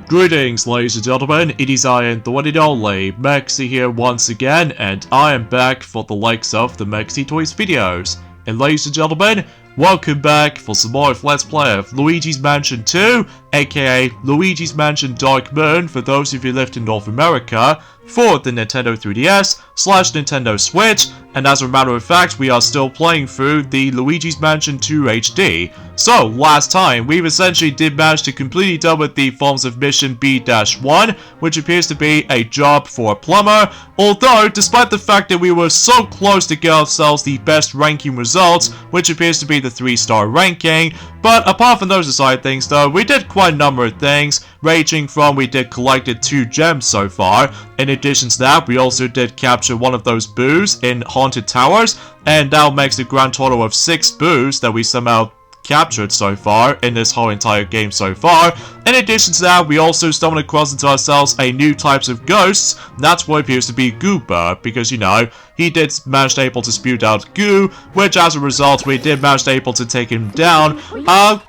Greetings, ladies and gentlemen, it is I, the one and only, Maxi here once again, and I am back for the likes of the Maxi Toys videos. And ladies and gentlemen, welcome back for some more of Let's Play of Luigi's Mansion 2, aka Luigi's Mansion Dark Moon for those of you who lived in North America, for the Nintendo 3DS/Nintendo Switch, and as a matter of fact, we are still playing through the Luigi's Mansion 2 HD. So, last time, we essentially did manage to completely done with the forms of Mission B-1, which appears to be a job for a plumber, although, despite the fact that we were so close to get ourselves the best ranking results, which appears to be the 3-star ranking, but apart from those aside things though, we did quite a number of things, ranging from we did collected 2 gems so far. In addition to that, we also did capture one of those boos in Haunted Towers, and that makes a grand total of 6 boos that we somehow captured so far in this whole entire game so far. In addition to that, we also stumbled across into ourselves a new types of ghosts. That's what appears to be Goober, because you know, he did manage to able to spew out goo, which as a result we did manage to able to take him down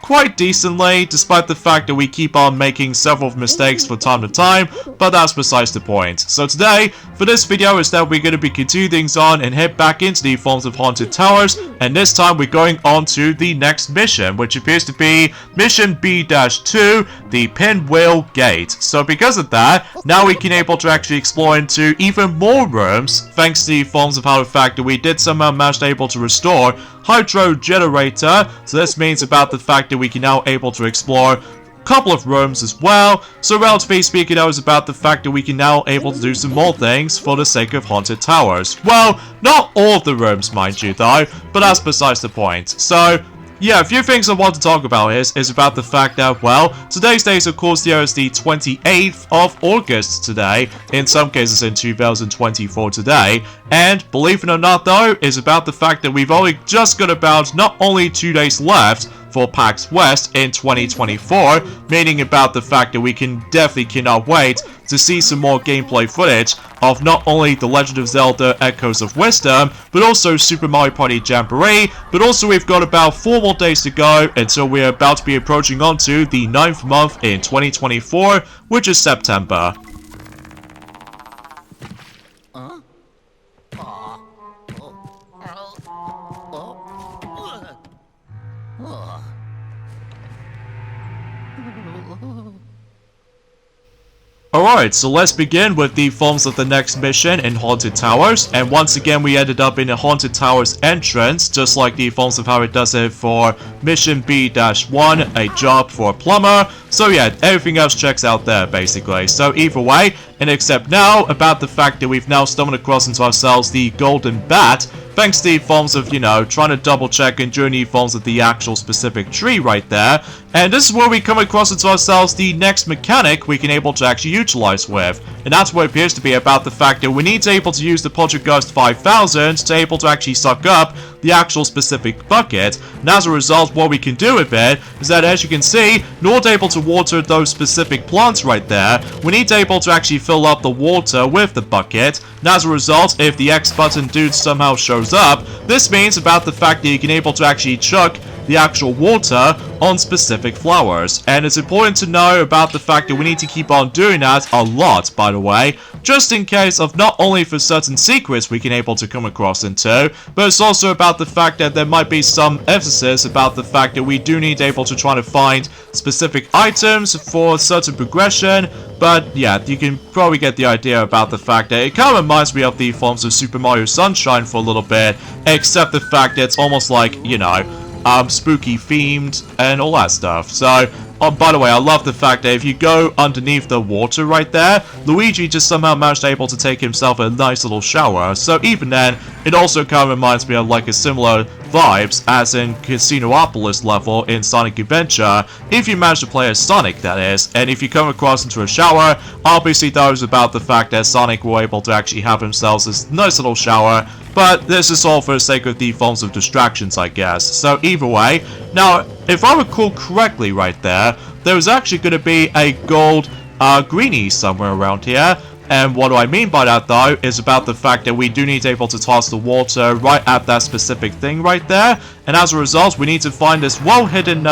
quite decently, despite the fact that we keep on making several mistakes from time to time, but that's besides the point. So today, for this video, is that we're going to be continuing things on and head back into the forms of Haunted Towers, and this time we're going on to the next mission, which appears to be Mission B-2, the Pinwheel Gate. So because of that, now we can able to actually explore into even more rooms, thanks to the forms of how the fact that we did somehow manage to able to restore hydro generator. So this means about the fact that we can now able to explore couple of rooms as well. So relatively speaking, that was about the fact that we can now able to do some more things for the sake of Haunted Towers. Well, not all of the rooms, mind you though, but that's besides the point. So yeah, a few things I want to talk about is about the fact that, well, today's date, of course, there is the 28th of August today, in some cases in 2024 today, and believe it or not though, is about the fact that we've only just got about not only 2 days left for PAX West in 2024, meaning about the fact that we definitely cannot wait to see some more gameplay footage of not only The Legend of Zelda Echoes of Wisdom, but also Super Mario Party Jamboree, but also we've got about 4 more days to go until we're about to be approaching onto the 9th month in 2024, which is September. Alright, so let's begin with the forms of the next mission in Haunted Towers, and once again we ended up in a Haunted Towers entrance, just like the forms of how it does it for Mission B-1, a job for a plumber. So yeah, everything else checks out there basically. So either way, and except now about the fact that we've now stumbled across into ourselves the Golden Bat, thanks to the forms of, you know, trying to double check and doing the forms of the actual specific tree right there. And this is where we come across into ourselves the next mechanic we can able to actually utilize with. And that's what it appears to be about the fact that we need to able to use the Poltergeist 5000 to able to actually suck up the actual specific bucket. And as a result, what we can do with it is that, as you can see, in order to able to water those specific plants right there, we need to able to actually fill up the water with the bucket. And as a result, if the X button dude somehow shows up, this means about the fact that you can able to actually chuck the actual water on specific flowers. And it's important to know about the fact that we need to keep on doing that a lot, by the way, just in case of not only for certain secrets we can able to come across into, but it's also about the fact that there might be some emphasis about the fact that we do need able to try to find specific items for certain progression. But yeah, you can probably get the idea about the fact that it kind of reminds me of the forms of Super Mario Sunshine for a little bit, except the fact that it's almost like, you know, spooky themed and all that stuff. So, by the way, I love the fact that if you go underneath the water right there, Luigi just somehow managed to able to take himself a nice little shower. So even then, it also kind of reminds me of like a similar vibes as in Casinopolis level in Sonic Adventure, if you manage to play as Sonic, that is. And if you come across into a shower, obviously that was about the fact that Sonic were able to actually have himself this nice little shower, but this is all for the sake of the forms of distractions, I guess. So either way, now, if I recall correctly right there, there was actually going to be a gold greenie somewhere around here. And what do I mean by that, though, is about the fact that we do need to be able to toss the water right at that specific thing right there. And as a result, we need to find this well-hidden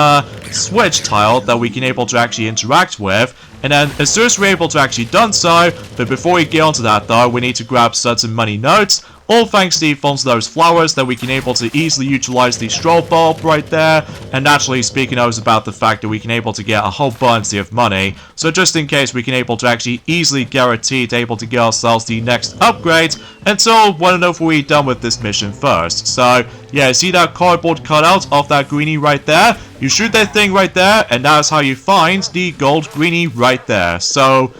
switch tile that we can able to actually interact with. And then, as soon as we're able to actually done so, but before we get onto that, though, we need to grab certain money notes. All thanks to the forms of those flowers that we can able to easily utilize the strobe bulb right there. And naturally speaking, I was about the fact that we can able to get a whole bunch of money. So just in case, we can able to actually easily guarantee to able to get ourselves the next upgrade until one and over we're done with this mission first. So yeah, see that cardboard cutout of that greenie right there? You shoot that thing right there, and that's how you find the gold greenie right there. So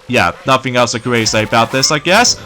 yeah, nothing else I can really say about this, I guess.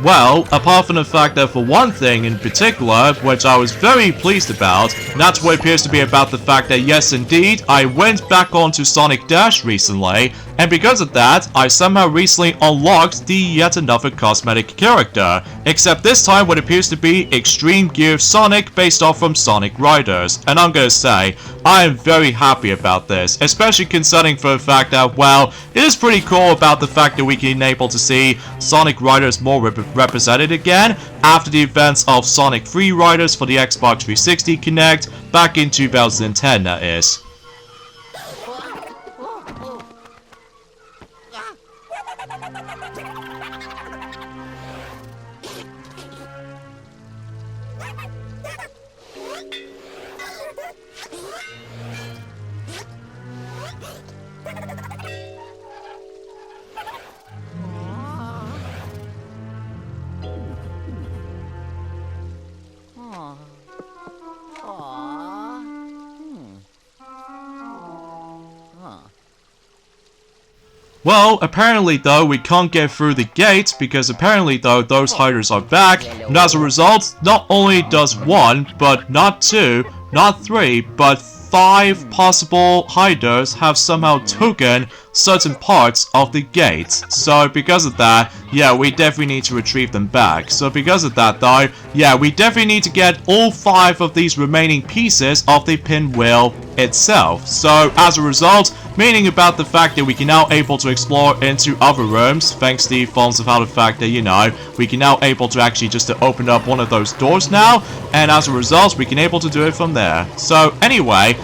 Well, apart from the fact that for one thing in particular, which I was very pleased about, and that's what appears to be about the fact that yes indeed, I went back onto Sonic Dash recently, and because of that, I somehow recently unlocked the yet another cosmetic character, except this time what appears to be Extreme Gear Sonic based off from Sonic Riders, and I'm gonna say, I am very happy about this, especially considering for the fact that, well, it is pretty cool about the fact that we can able to see Sonic Riders more represented again after the events of Sonic Free Riders for the Xbox 360 Connect back in 2010, that is. Well, apparently though, we can't get through the gate because apparently though, those hiders are back, and as a result, not only does one, but not two, not three, but 5 possible hiders have somehow taken certain parts of the gate. So because of that, yeah, we definitely need to retrieve them back. So because of that though, yeah, we definitely need to get all 5 of these remaining pieces of the pinwheel itself. So as a result, meaning about the fact that we can now able to explore into other rooms, thanks to the forms of how the fact that, you know, we can now able to actually just to open up one of those doors now, and as a result, we can able to do it from there. So anyway,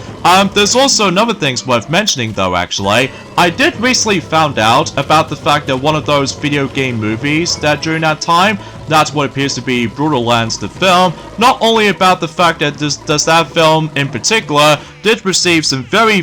there's also another things worth mentioning though, actually. I did recently found out about the fact that one of those video game movies that during that time, that's what appears to be Brutal Lands the film, not only about the fact that does that film in particular did receive some very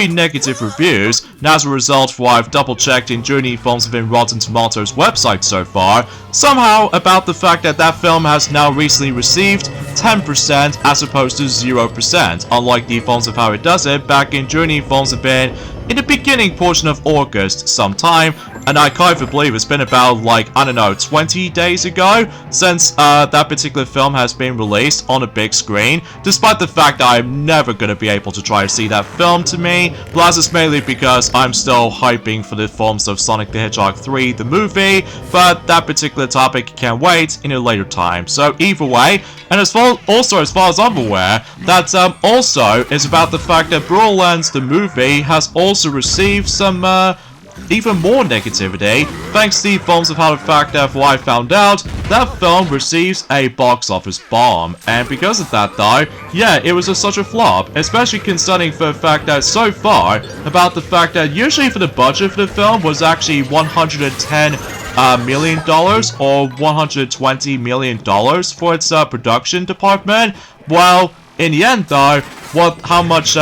negative reviews, and as a result, what I've double checked in Journey Films within Rotten Tomatoes website so far, somehow about the fact that that film has now recently received 10% as opposed to 0%, unlike the films of how it does it back in Journey Films have been in the beginning portion of August sometime, and I can't even believe it's been about, like, I don't know, 20 days ago since that particular film has been released on a big screen, despite the fact that I'm never going to be able to try to see that film to me, plus it's mainly because I'm still hyping for the films of Sonic the Hedgehog 3, the movie, but that particular topic can wait in a later time. So either way, and as far as I'm aware, that also is about the fact that Brutal Lands the movie has also received some even more negativity, thanks to the films of how the fact that what I found out, that film receives a box office bomb, and because of that though, yeah, it was such a flop, especially considering for the fact that so far, about the fact that usually for the budget for the film was actually $110 million or $120 million for its production department. Well, in the end though, how much,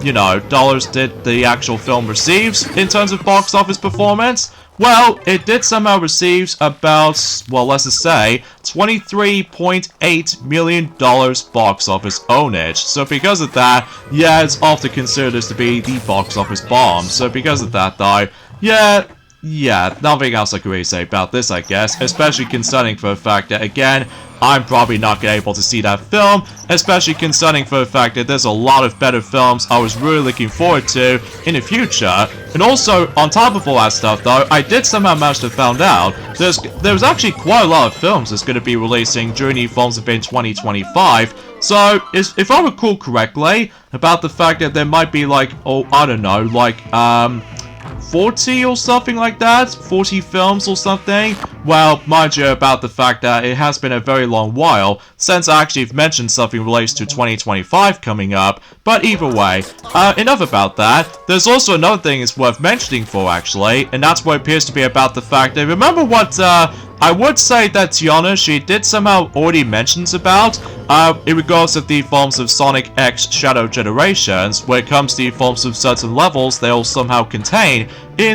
you know, dollars did the actual film receives in terms of box office performance? Well, it did somehow receive about, well, let's just say, $23.8 million box office ownage. So because of that, yeah, it's often considered as to be the box office bomb. So because of that though, yeah, nothing else I can really say about this, I guess, especially concerning for the fact that, again, I'm probably not going to be able to see that film, especially concerning for the fact that there's a lot of better films I was really looking forward to in the future. And also, on top of all that stuff though, I did somehow manage to find out there's actually quite a lot of films that's going to be releasing during the films event 2025. So, if I recall correctly, about the fact that there might be like, oh, I don't know, like, 40 or something like that, 40 films or something. Well, mind you about the fact that it has been a very long while since I actually mentioned something related to 2025 coming up, but either way, enough about that. There's also another thing it's worth mentioning for actually, and that's what appears to be about the fact that, remember what I would say that Tiana, she did somehow already mentions about, in regards to the forms of Sonic X Shadow Generations, when it comes to the forms of certain levels they'll somehow contain,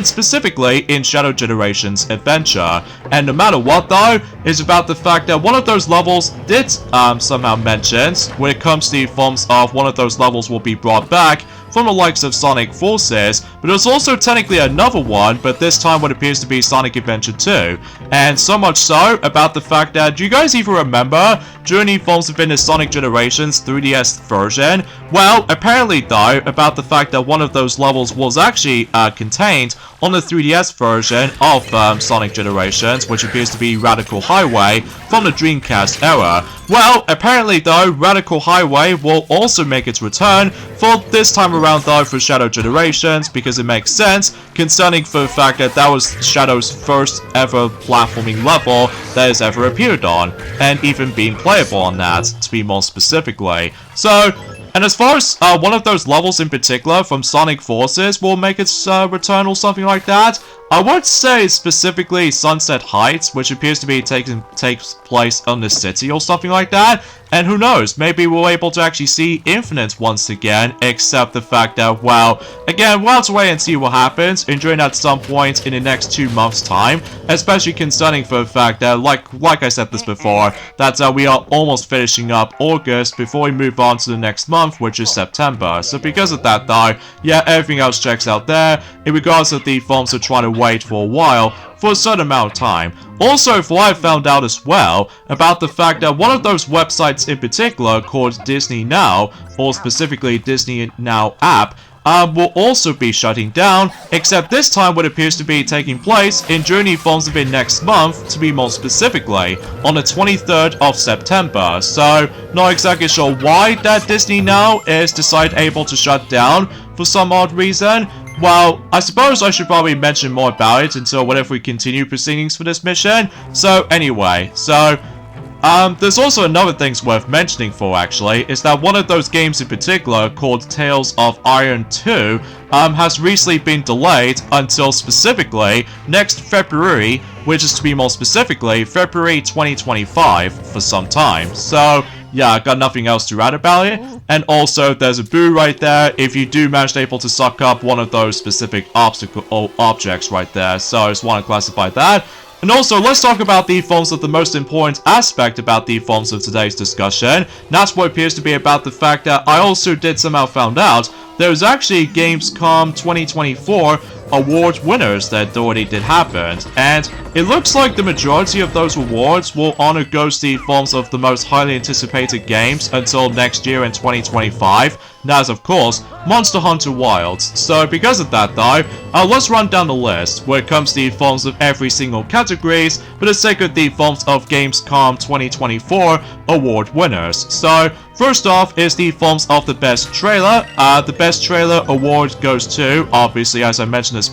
specifically in Shadow Generations Adventure. And no matter what though, is about the fact that one of those levels did somehow mention, when it comes to the forms of one of those levels will be brought back from the likes of Sonic Forces, but there's also technically another one, but this time what appears to be Sonic Adventure 2. And so much so about the fact that, do you guys even remember during the forms of the Sonic Generations 3DS version? Well, apparently though, about the fact that one of those levels was actually contained on the 3DS version of Sonic Generations, which appears to be Radical Highway from the Dreamcast era. Well, apparently though, Radical Highway will also make its return for this time around though for Shadow Generations, because it makes sense concerning for the fact that that was Shadow's first ever platforming level that has ever appeared on, and even being playable on that, to be more specifically. So, and as far as one of those levels in particular from Sonic Forces will make its return or something like that, I would say specifically Sunset Heights, which appears to be takes place on the city or something like that. And who knows, maybe we're able to actually see Infinite once again, except the fact that, well, again, we'll have to wait and see what happens, enduring at some point in the next 2 months' time, especially concerning for the fact that, like I said this before, that we are almost finishing up August before we move on to the next month, which is September. So because of that though, yeah, everything else checks out there, in regards to the forms of trying to wait for a while, for a certain amount of time. Also, for what I found out as well, about the fact that one of those websites in particular called Disney Now, or specifically Disney Now app, will also be shutting down, except this time what appears to be taking place in Journey Forms of it next month, to be more specifically, on the 23rd of September. So, not exactly sure why that Disney Now is able to shut down for some odd reason. Well, I suppose I should probably mention more about it until whenever we continue proceedings for this mission. So anyway, there's also another thing worth mentioning for actually, is that one of those games in particular called Tales of Iron 2 has recently been delayed until specifically next February, which is to be more specifically February 2025 for some time. So yeah, I got nothing else to write about it. And also, there's a boo right there if you do manage to suck up one of those specific objects right there. So I just want to classify that. And also, let's talk about the forms of the most important aspect about the forms of today's discussion. That's what appears to be about the fact that I also did somehow found out there's actually Gamescom 2024 award winners that already did happen, and it looks like the majority of those awards will honor the forms of the most highly anticipated games until next year in 2025. That's of course Monster Hunter Wilds. So because of that though, let's run down the list where it comes to the forms of every single categories for the sake of the forms of Gamescom 2024 award winners. So first off is the forms of the best trailer. The best trailer award goes to, obviously as I mentioned this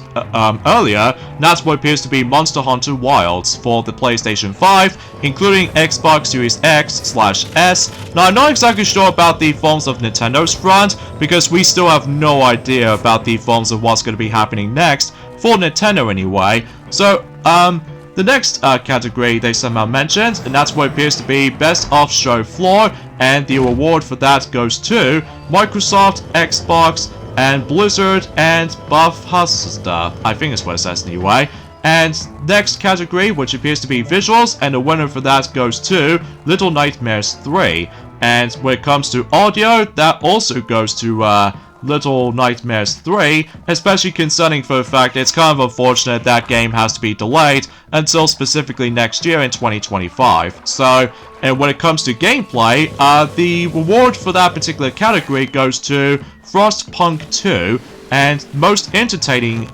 earlier, that's what appears to be Monster Hunter Wilds for the PlayStation 5, including Xbox Series X/S. Now I'm not exactly sure about the forms of Nintendo's front, because we still have no idea about the forms of what's going to be happening next, for Nintendo anyway. So, the next category they somehow mentioned, and that's what appears to be Best of Show Floor, and the award for that goes to Microsoft, Xbox, and Blizzard, and Bethesda. I think it's what it says anyway. And next category, which appears to be Visuals, and the winner for that goes to Little Nightmares 3. And when it comes to audio, that also goes to Little Nightmares 3, especially concerning for the fact it's kind of unfortunate that game has to be delayed until specifically next year in 2025. So, and when it comes to gameplay, the reward for that particular category goes to Frostpunk 2, and most entertaining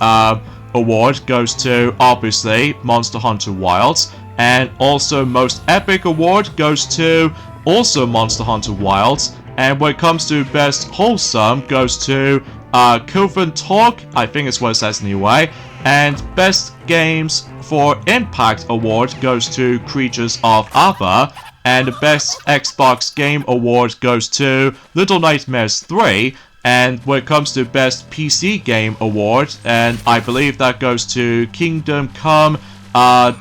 award goes to, obviously, Monster Hunter Wilds, and also most epic award goes to also Monster Hunter Wilds, And when it comes to best wholesome, goes to Coven Talk, I think it's what it says anyway. And best games for Impact award goes to Creatures of Ava. And the best Xbox game award goes to Little Nightmares 3. And when it comes to best PC game award, and I believe that goes to Kingdom Come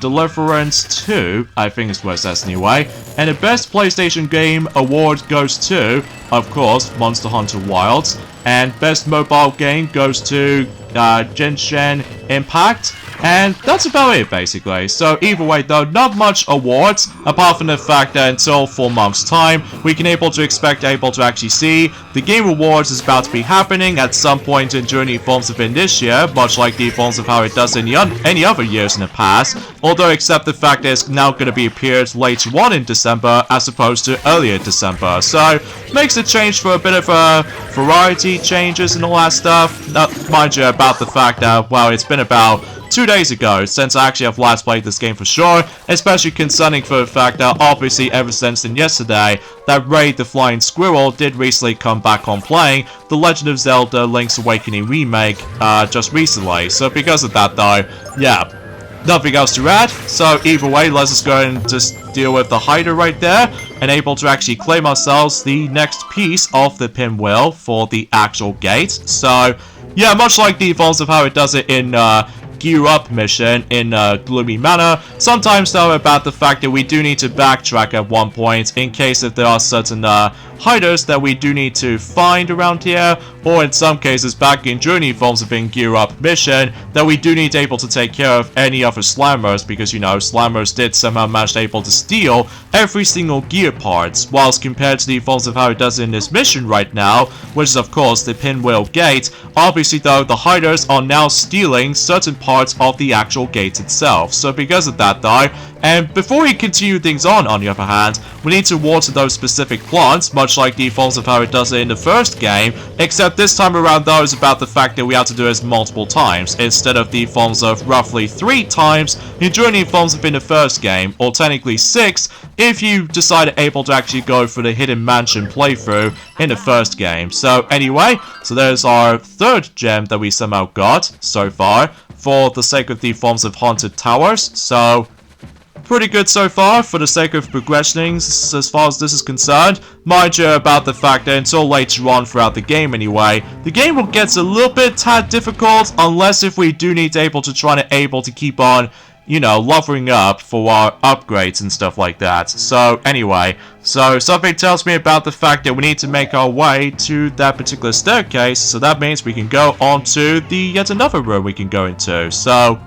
Deliverance 2, I think it's what it says anyway. And the best PlayStation game award goes to, of course, Monster Hunter Wilds. And best mobile game goes to Genshin Impact. And that's about it, basically. So either way, though, not much awards, apart from the fact that until 4 months' time, we can able to actually see the Game Awards is about to be happening at some point during the forms of in this year, much like the forms of how it does in any other years in the past. Although, except the fact that it's now going to be appeared later on in December, as opposed to earlier December. So, makes a change for a bit of variety changes and all that stuff. Not mind you about the fact that, well, it's been about 2 days ago since I actually have last played this game for sure, especially concerning for the fact that obviously ever since yesterday that Raid the Flying Squirrel did recently come back on playing The Legend of Zelda Link's Awakening remake just recently. So because of that though, yeah, nothing else to add. So either way, let's just go and just deal with the hider right there and able to actually claim ourselves the next piece of the pinwheel for the actual gate. So yeah, much like the defaults of how it does it in Gear Up mission in Gloomy Manor. Sometimes though about the fact that we do need to backtrack at one point in case if there are certain hiders that we do need to find around here, or in some cases back in Journey forms of in Gear Up mission that we do need able to take care of any other slammers, because you know slammers did somehow manage able to steal every single gear parts, whilst compared to the forms of how it does in this mission right now, which is of course the Pinwheel Gate. Obviously though the hiders are now stealing certain parts of the actual gate itself. So because of that though, and before we continue things on the other hand, we need to water those specific plants, much like the forms of how it does it in the first game, except this time around though is about the fact that we have to do this multiple times, instead of the forms of roughly 3 times during the forms of in the first game, or technically 6 if you decide able to actually go for the Hidden Mansion playthrough in the first game. So anyway, so there's our 3rd gem that we somehow got so far, for the sake of the forms of Haunted Towers. So pretty good so far for the sake of progressioning as far as this is concerned. Mind you about the fact that until later on throughout the game anyway, the game will get a little bit tad difficult unless if we do need to keep on, you know, leveling up for our upgrades and stuff like that. So anyway, so something tells me about the fact that we need to make our way to that particular staircase, so that means we can go on to the yet another room we can go into. So,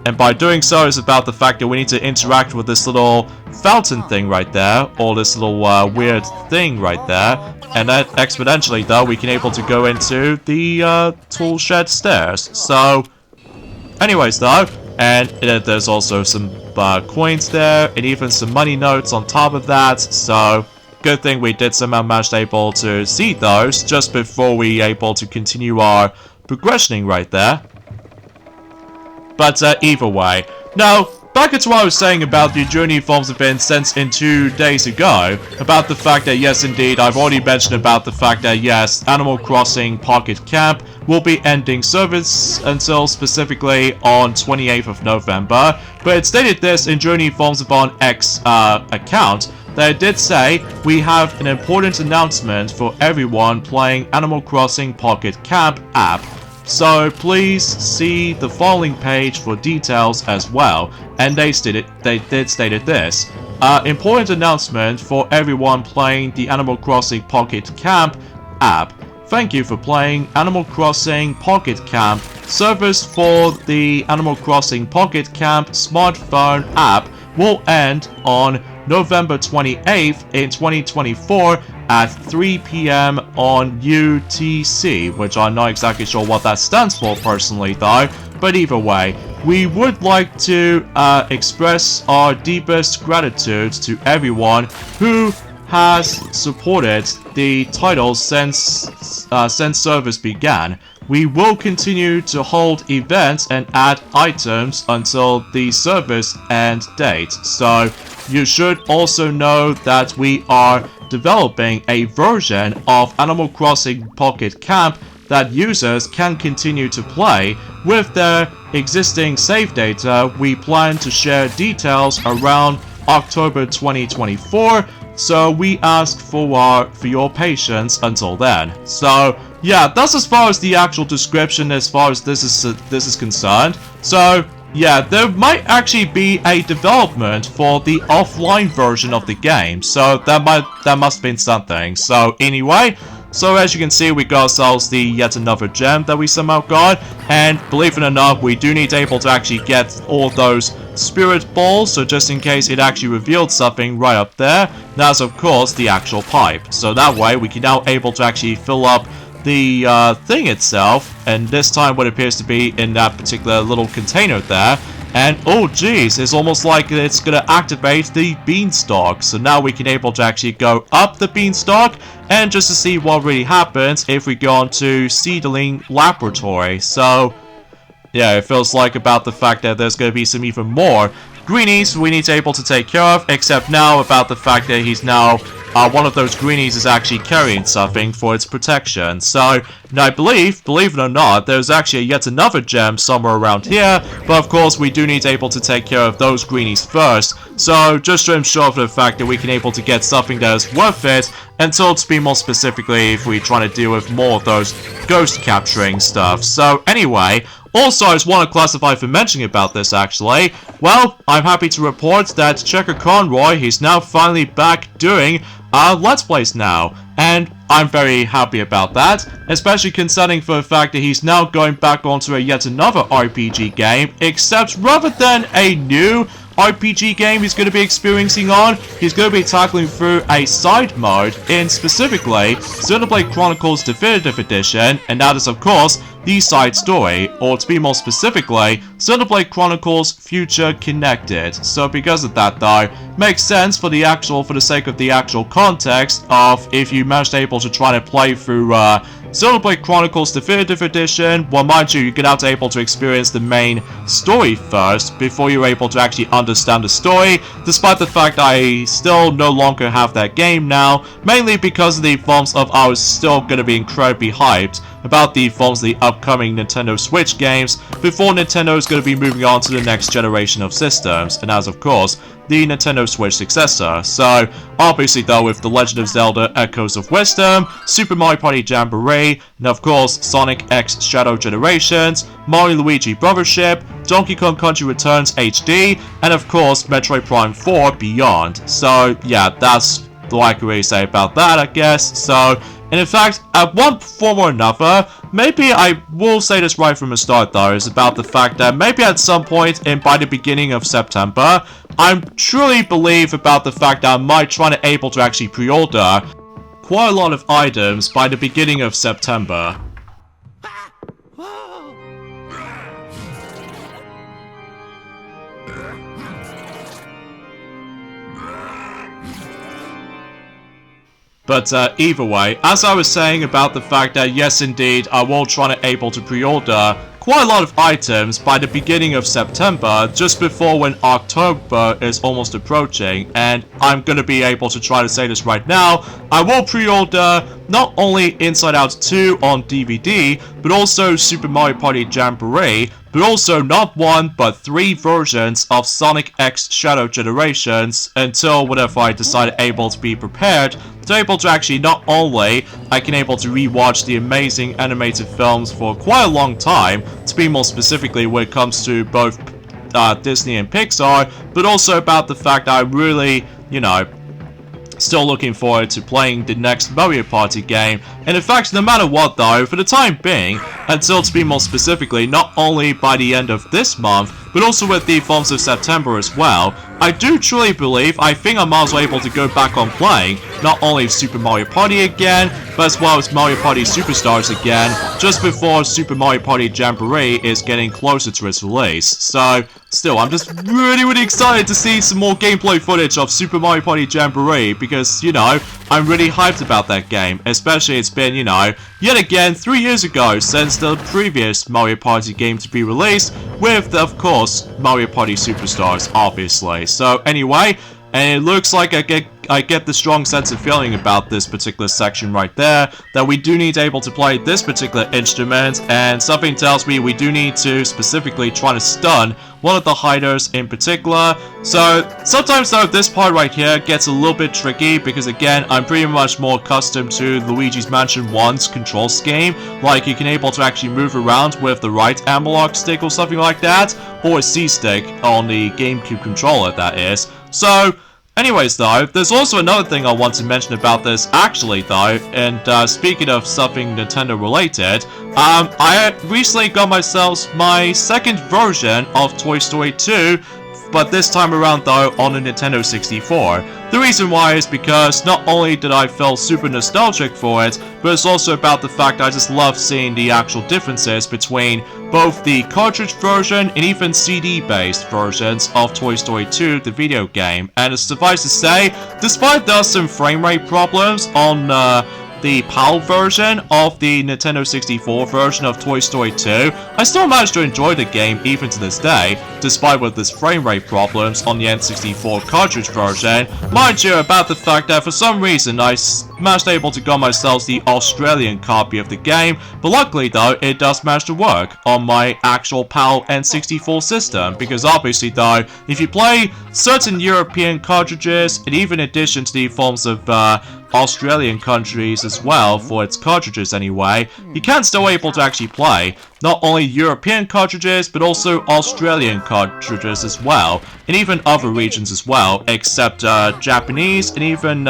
and by doing so is about the fact that we need to interact with this little fountain thing right there, or this little weird thing right there, and then exponentially though we can able to go into the tool shed stairs. So anyways though, and there's also some coins there, and even some money notes on top of that, so good thing we did somehow manage able to see those just before we able to continue our progressioning right there. But either way, now back to what I was saying about the journey forms event sent in 2 days ago, about the fact that yes indeed, I've already mentioned about the fact that yes, Animal Crossing Pocket Camp will be ending service until specifically on 28th of November, but it stated this in Journey Forms Upon X account, that it did say, we have an important announcement for everyone playing Animal Crossing Pocket Camp app. So please see the following page for details as well. And they did stated this. Important announcement for everyone playing the Animal Crossing Pocket Camp app. Thank you for playing Animal Crossing Pocket Camp. Service for the Animal Crossing Pocket Camp smartphone app will end on November 28th in 2024 at 3 PM on UTC, which I'm not exactly sure what that stands for personally though, but either way, we would like to express our deepest gratitude to everyone who has supported the title since service began. We will continue to hold events and add items until the service end date. So you should also know that we are developing a version of Animal Crossing Pocket Camp that users can continue to play with their existing save data. We plan to share details around October 2024, so we ask for your patience until then. So yeah, that's as far as the actual description as far as this is concerned. So yeah, there might actually be a development for the offline version of the game, so that must have been something. So anyway, so as you can see, we got ourselves the yet another gem that we somehow got, and believe it or not, we do need able to actually get all those spirit balls, so just in case it actually revealed something right up there, that's of course the actual pipe. So that way we can now able to actually fill up the thing itself, and this time what appears to be in that particular little container there. And oh geez, it's almost like it's gonna activate the beanstalk. So now we can able to actually go up the beanstalk, and just to see what really happens if we go on to Seedling Laboratory. So yeah, it feels like about the fact that there's gonna be some even more greenies we need to able to take care of, except now about the fact that he's now one of those greenies is actually carrying something for its protection. So now I believe it or not, there's actually yet another gem somewhere around here, but of course we do need to able to take care of those greenies first. So just to ensure for the fact that we can able to get something that is worth it, until to be more specifically if we try to deal with more of those ghost capturing stuff. So anyway, also, I just want to classify for mentioning about this, actually. Well, I'm happy to report that Checker Conroy, he's now finally back doing Let's Plays now. And I'm very happy about that, especially concerning for the fact that he's now going back onto yet another RPG game, except rather than a new RPG game he's going to be experiencing on, he's going to be tackling through a side mode in specifically Xenoblade Chronicles Definitive Edition, and that is of course the side story, or to be more specifically, Xenoblade Chronicles Future Connected. So because of that though, makes sense for the sake of the actual context of if you managed able to try to play through Xenoblade Chronicles Definitive Edition, well mind you, you're gonna have to able to experience the main story first before you're able to actually understand the story, despite the fact I still no longer have that game now, mainly because of the forms of I was still gonna be incredibly hyped about the forms of the upcoming Nintendo Switch games before Nintendo is going to be moving on to the next generation of systems, and as of course the Nintendo Switch successor. So obviously though, with The Legend of Zelda Echoes of Wisdom, Super Mario Party Jamboree, and of course Sonic X Shadow Generations, Mario Luigi Brothership, Donkey Kong Country Returns HD, and of course Metroid Prime 4 Beyond. So yeah, that's all I can really say about that, I guess. So, and in fact, at one form or another, maybe I will say this right from the start though, is about the fact that maybe at some point by the beginning of September, I truly believe about the fact that I might try to able to actually pre-order quite a lot of items by the beginning of September. But either way, as I was saying about the fact that yes indeed, I will try to able to pre-order quite a lot of items by the beginning of September, just before when October is almost approaching, and I'm gonna be able to try to say this right now, I will pre-order not only Inside Out 2 on DVD, but also Super Mario Party Jamboree, but also not one, but 3 versions of Sonic X Shadow Generations, until whenever I decide able to be prepared, to able to actually not only I can able to rewatch the amazing animated films for quite a long time, to be more specifically when it comes to both Disney and Pixar, but also about the fact that I really, you know, still looking forward to playing the next Mario Party game. And in fact, no matter what though, for the time being, until to be more specifically, not only by the end of this month, but also with the forms of September as well, I do truly believe, I think I might as well able to go back on playing not only Super Mario Party again, but as well as Mario Party Superstars again, just before Super Mario Party Jamboree is getting closer to its release. So, still, I'm just really excited to see some more gameplay footage of Super Mario Party Jamboree, because, you know, I'm really hyped about that game, especially it's been, you know, yet again 3 years ago since the previous Mario Party game to be released, with, of course, Mario Party Superstars, obviously. So anyway, and it looks like I get the strong sense of feeling about this particular section right there, that we do need to able to play this particular instrument, and something tells me we do need to specifically try to stun one of the hiders in particular. So sometimes though this part right here gets a little bit tricky because again I'm pretty much more accustomed to Luigi's Mansion 1's control scheme, like you can able to actually move around with the right analog stick or something like that, or a C stick on the GameCube controller that is. So anyways though, there's also another thing I want to mention about this actually though, and speaking of something Nintendo related, I recently got myself my second version of Toy Story 2, but this time around though on a Nintendo 64. The reason why is because not only did I feel super nostalgic for it, but it's also about the fact I just love seeing the actual differences between both the cartridge version and even CD-based versions of Toy Story 2, the video game. And it's suffice to say, despite there's some frame rate problems on the PAL version of the Nintendo 64 version of Toy Story 2, I still managed to enjoy the game even to this day, despite with this frame rate problems on the N64 cartridge version. Mind you about the fact that for some reason I managed able to get myself the Australian copy of the game, but luckily though it does manage to work on my actual PAL N64 system, because obviously though, if you play certain European cartridges, and even in addition to the forms of Australian countries as well, for its cartridges anyway, you can still able to actually play not only European cartridges, but also Australian cartridges as well, and even other regions as well, except Japanese and even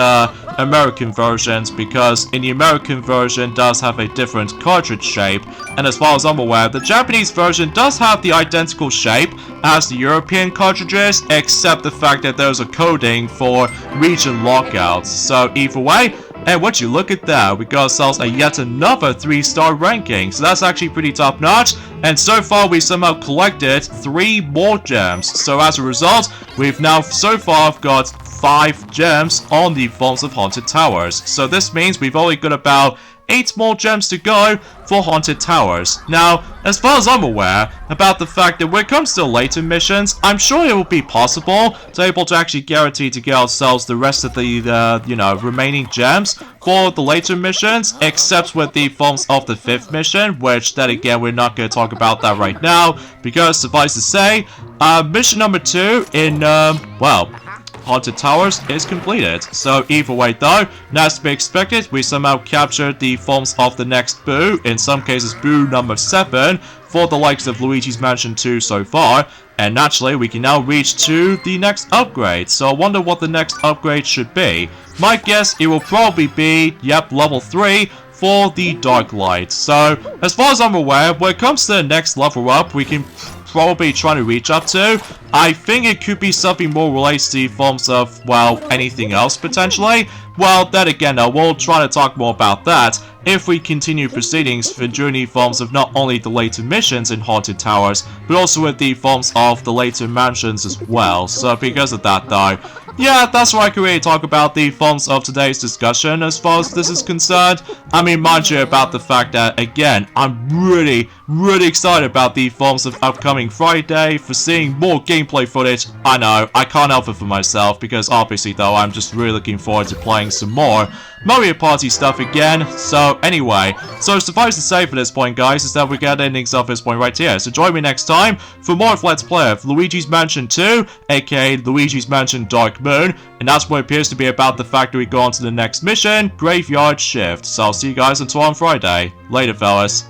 American versions, because in the American version does have a different cartridge shape, and as far as I'm aware, the Japanese version does have the identical shape as the European cartridges, except the fact that there's a coding for region lockouts. So either way, and would you look at that, we got ourselves a yet another 3-star ranking, so that's actually pretty top notch, and so far we somehow collected 3 more gems. So as a result, we've now so far got 5 gems on the forms of Haunted Towers. So this means we've only got about 8 more gems to go for Haunted Towers. Now, as far as I'm aware, about the fact that when it comes to later missions, I'm sure it will be possible to able to actually guarantee to get ourselves the rest of the, remaining gems for the later missions, except with the forms of the 5th mission, which then again, we're not going to talk about that right now, because suffice to say, mission number 2 in, Haunted Towers is completed. So either way though, as to be expected, we somehow captured the forms of the next Boo, in some cases Boo number 7, for the likes of Luigi's Mansion 2 so far, and naturally we can now reach to the next upgrade. So I wonder what the next upgrade should be. My guess, it will probably be, level 3, for the Dark Light. So as far as I'm aware, when it comes to the next level up, we can probably trying to reach up to, I think it could be something more related to the forms of, well, anything else potentially. Well, then again, we'll try to talk more about that if we continue proceedings for journey forms of not only the later missions in Haunted Towers, but also with the forms of the later mansions as well. So because of that though, yeah, that's what I can really talk about the forms of today's discussion as far as this is concerned. I mean, mind you about the fact that, again, I'm really excited about the forms of upcoming Friday for seeing more gameplay footage. I know, I can't help it for myself, because obviously though, I'm just really looking forward to playing some more Mario Party stuff again. So anyway, so suffice to say for this point guys, is that we get endings of this point right here. So join me next time for more of Let's Play of Luigi's Mansion 2, aka Luigi's Mansion Dark Moon, and that's what appears to be about the fact that we go on to the next mission, Graveyard Shift. So I'll see you guys until on Friday. Later fellas.